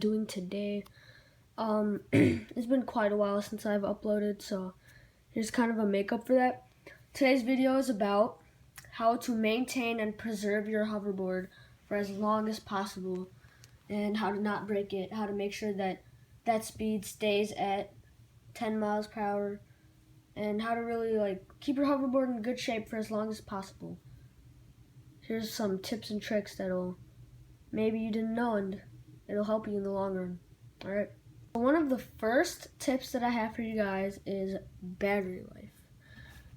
doing today? It's been quite a while since I've uploaded, so here's kind of a makeup for that. Today's video is about how to maintain and preserve your hoverboard for as long as possible, and how to not break it, how to make sure that that speed stays at 10 miles per hour, and how to really keep your hoverboard in good shape for as long as possible. Here's some tips and tricks that'll maybe you didn't know, and it'll help you in the long run. Alright. One of the first tips that I have for you guys is battery life.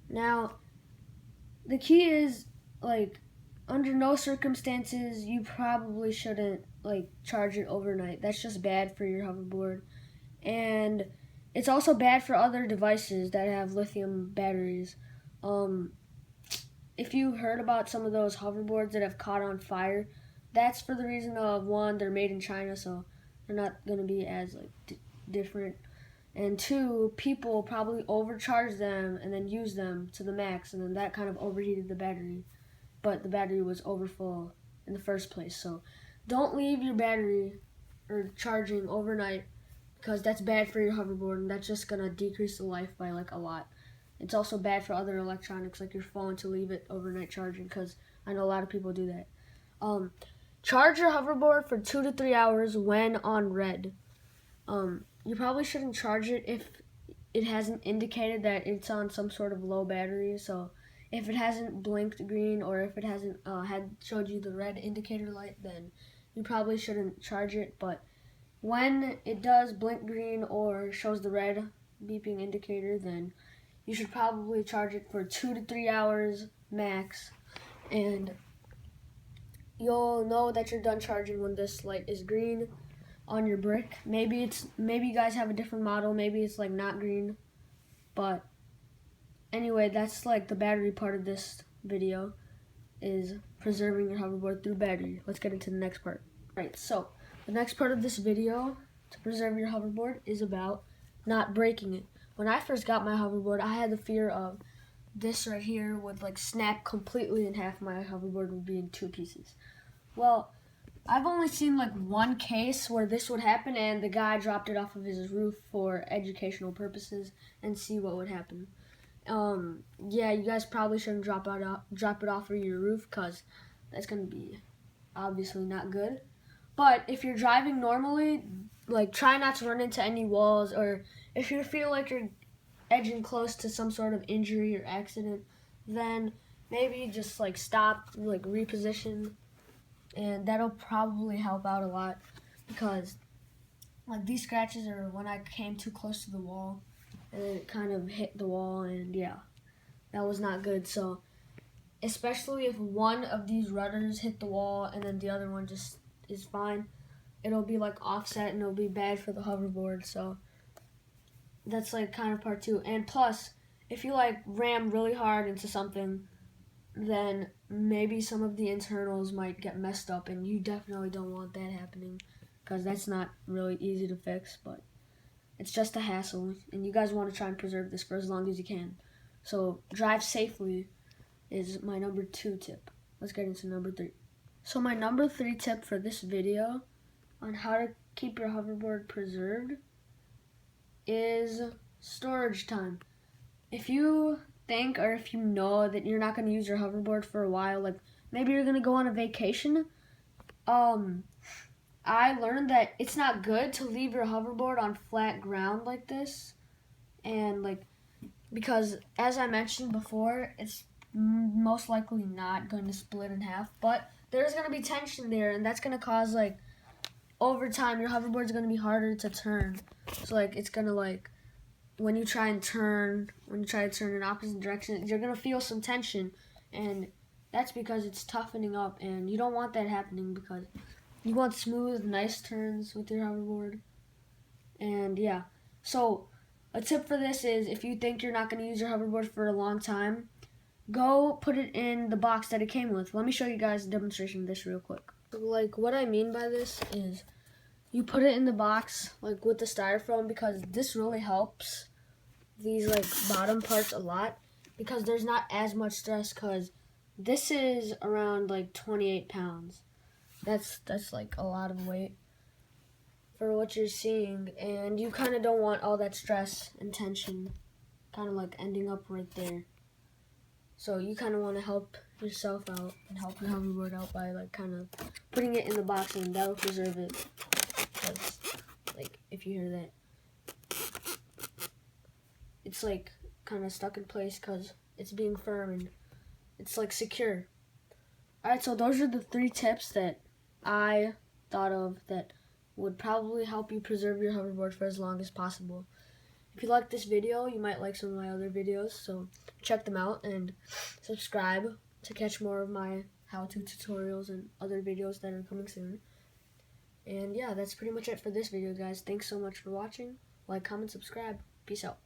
Now, the key is, under no circumstances, you probably shouldn't, charge it overnight. That's just bad for your hoverboard. And it's also bad for other devices that have lithium batteries. If you heard about some of those hoverboards that have caught on fire, that's for the reason of, one, they're made in China, so they're not going to be as different. And two, people probably overcharged them and then used them to the max, and then that kind of overheated the battery. But the battery was overfull in the first place. So don't leave your battery or charging overnight, because that's bad for your hoverboard, and that's just going to decrease the life by a lot. It's also bad for other electronics like your phone to leave it overnight charging, because I know a lot of people do that. Charge your hoverboard for 2 to 3 hours when on red. You probably shouldn't charge it if it hasn't indicated that it's on some sort of low battery. So if it hasn't blinked green, or if it hasn't showed you the red indicator light, then you probably shouldn't charge it. But when it does blink green or shows the red beeping indicator, then you should probably charge it for 2 to 3 hours max, and you'll know that you're done charging when this light is green on your brick. Maybe you guys have a different model, maybe it's not green, but anyway, that's the battery part of this video, is preserving your hoverboard through battery. Let's get into the next part. Right, so the next part of this video to preserve your hoverboard is about not breaking it. When I first got my hoverboard, I had the fear of this right here would snap completely in half. My hoverboard would be in 2 pieces. Well, I've only seen one case where this would happen, and the guy dropped it off of his roof for educational purposes and see what would happen. Yeah, you guys probably shouldn't drop it off of your roof, because that's gonna be obviously not good. But if you're driving normally, try not to run into any walls, or if you feel like you're edging close to some sort of injury or accident, then maybe just stop, reposition, and that'll probably help out a lot, because these scratches are when I came too close to the wall and it kind of hit the wall, and yeah, that was not good. So especially if one of these rudders hit the wall and then the other one just is fine, it'll be offset, and it'll be bad for the hoverboard. So that's kind of part 2. And plus, if you ram really hard into something, then maybe some of the internals might get messed up, and you definitely don't want that happening, because that's not really easy to fix, but it's just a hassle, and you guys want to try and preserve this for as long as you can. So drive safely is my number 2 tip. Let's get into number 3. So my number 3 tip for this video on how to keep your hoverboard preserved is storage time. If you think, or if you know that you're not going to use your hoverboard for a while, maybe you're going to go on a vacation, I learned that it's not good to leave your hoverboard on flat ground like this, and because as I mentioned before, it's most likely not going to split in half, but there's going to be tension there, and that's going to cause over time your hoverboard's going to be harder to turn. So it's going to when you try to turn in opposite directions, you're going to feel some tension, and that's because it's toughening up, and you don't want that happening, because you want smooth, nice turns with your hoverboard. And yeah, so a tip for this is, if you think you're not going to use your hoverboard for a long time, go put it in the box that it came with. Let me show you guys a demonstration of this real quick. So, what I mean by this is, you put it in the box with the styrofoam, because this really helps these bottom parts a lot, because there's not as much stress, because this is around 28 pounds. That's a lot of weight for what you're seeing, and you kind of don't want all that stress and tension kind of like ending up right there. So you kind of want to help yourself out and help your hoverboard out by like kind of putting it in the box, and that'll preserve it. 'Cause, like, if you hear that, it's like kind of stuck in place because it's being firm and it's like secure. Alright, so those are the 3 tips that I thought of that would probably help you preserve your hoverboard for as long as possible. If you like this video, you might like some of my other videos, so check them out and subscribe to catch more of my how-to tutorials and other videos that are coming soon. And yeah, that's pretty much it for this video, guys. Thanks so much for watching. Like, comment, subscribe. Peace out.